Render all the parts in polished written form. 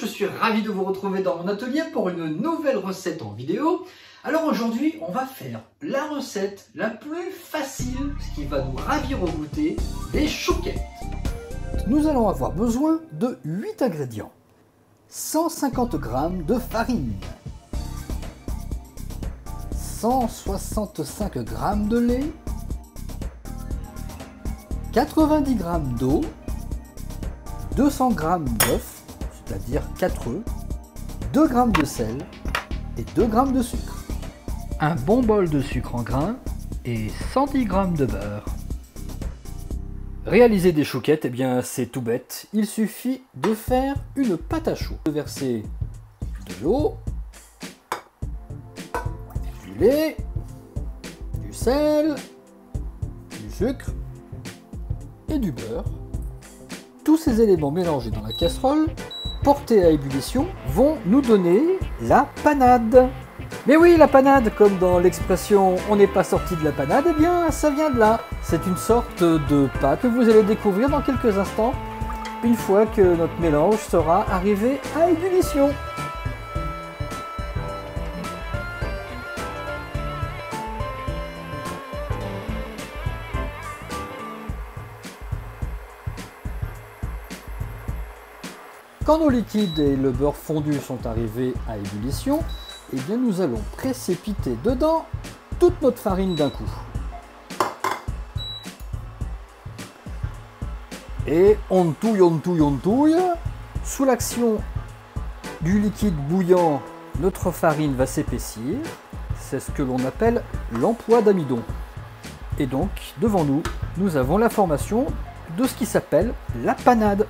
je suis ravi de vous retrouver dans mon atelier pour une nouvelle recette en vidéo. Alors aujourd'hui, on va faire la recette la plus facile, ce qui va nous ravir au goûter, des chouquettes. Nous allons avoir besoin de 8 ingrédients. 150 g de farine, 165 g de lait, 90 g d'eau, 200 g d'œufs, c'est-à-dire 4 œufs, 2 g de sel et 2 g de sucre. Un bon bol de sucre en grains et 110 g de beurre. Réaliser des chouquettes, eh bien c'est tout bête. Il suffit de faire une pâte à choux. De verser de l'eau, du lait, du sel, du sucre et du beurre. Tous ces éléments mélangés dans la casserole, portés à ébullition, vont nous donner la panade. Mais oui, la panade, comme dans l'expression « on n'est pas sorti de la panade », eh bien ça vient de là. C'est une sorte de pâte que vous allez découvrir dans quelques instants, une fois que notre mélange sera arrivé à ébullition. Quand nos liquides et le beurre fondu sont arrivés à ébullition, eh bien nous allons précipiter dedans toute notre farine d'un coup. Et on touille, on touille, on touille. Sous l'action du liquide bouillant, notre farine va s'épaissir. C'est ce que l'on appelle l'emploi d'amidon. Et donc, devant nous, nous avons la formation de ce qui s'appelle la panade.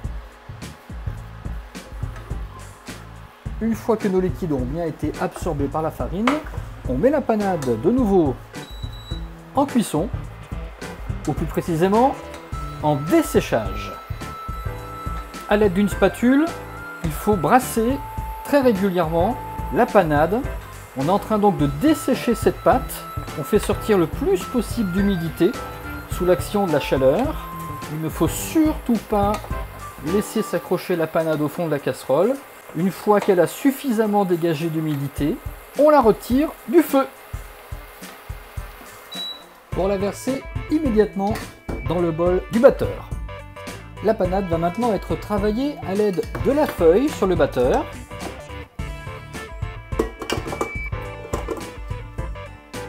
Une fois que nos liquides ont bien été absorbés par la farine, on met la panade de nouveau en cuisson, ou plus précisément en desséchage. À l'aide d'une spatule, il faut brasser très régulièrement la panade. On est en train donc de dessécher cette pâte. On fait sortir le plus possible d'humidité sous l'action de la chaleur. Il ne faut surtout pas laisser s'accrocher la panade au fond de la casserole. Une fois qu'elle a suffisamment dégagé d'humidité, on la retire du feu pour la verser immédiatement dans le bol du batteur. La panade va maintenant être travaillée à l'aide de la feuille sur le batteur.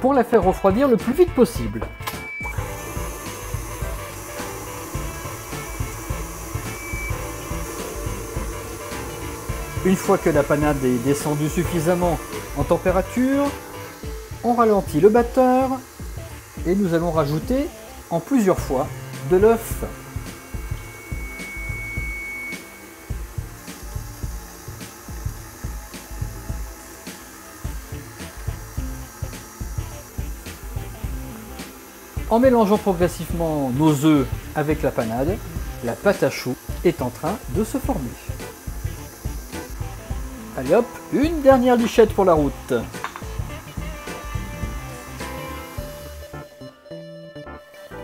Pour la faire refroidir le plus vite possible. Une fois que la panade est descendue suffisamment en température, on ralentit le batteur et nous allons rajouter en plusieurs fois de l'œuf. En mélangeant progressivement nos œufs avec la panade, la pâte à choux est en train de se former. Allez hop, une dernière lichette pour la route.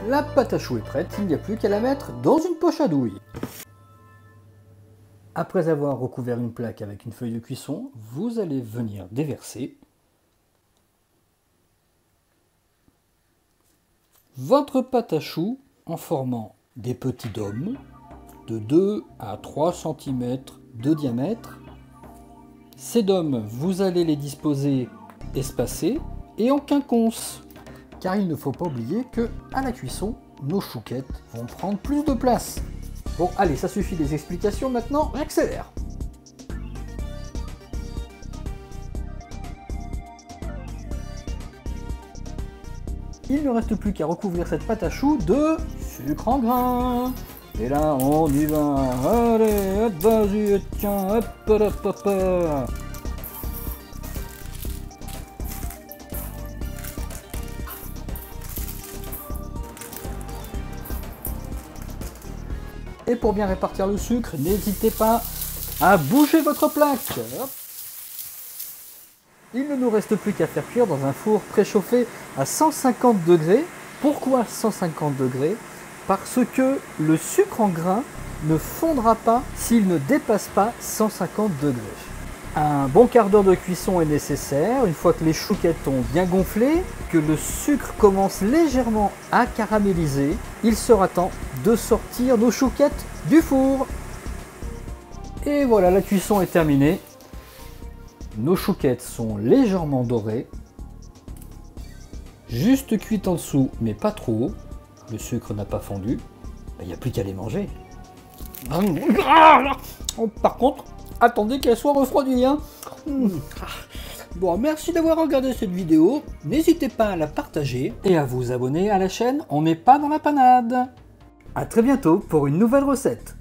La pâte à choux est prête, il n'y a plus qu'à la mettre dans une poche à douille. Après avoir recouvert une plaque avec une feuille de cuisson, vous allez venir déverser votre pâte à choux en formant des petits dômes de 2 à 3 cm de diamètre. Ces dômes, vous allez les disposer espacés et en quinconce, car il ne faut pas oublier que à la cuisson, nos chouquettes vont prendre plus de place. Bon, allez, ça suffit des explications, maintenant, on accélère. Il ne reste plus qu'à recouvrir cette pâte à choux de sucre en grains. Et là, on y va. Allez, hop, vas-y, tiens, hop, hop, hop, hop. Et pour bien répartir le sucre, n'hésitez pas à bouger votre plaque. Hop. Il ne nous reste plus qu'à faire cuire dans un four préchauffé à 150 degrés. Pourquoi 150 degrés? Parce que le sucre en grains ne fondra pas s'il ne dépasse pas 150 degrés. Un bon quart d'heure de cuisson est nécessaire. Une fois que les chouquettes ont bien gonflé, que le sucre commence légèrement à caraméliser, il sera temps de sortir nos chouquettes du four. Et voilà, la cuisson est terminée. Nos chouquettes sont légèrement dorées, juste cuites en dessous, mais pas trop. Le sucre n'a pas fondu. Il n'y a plus qu'à les manger. Par contre, attendez qu'elle soit refroidie. Hein. Bon, merci d'avoir regardé cette vidéo. N'hésitez pas à la partager et à vous abonner à la chaîne On n'est pas dans la panade. A très bientôt pour une nouvelle recette.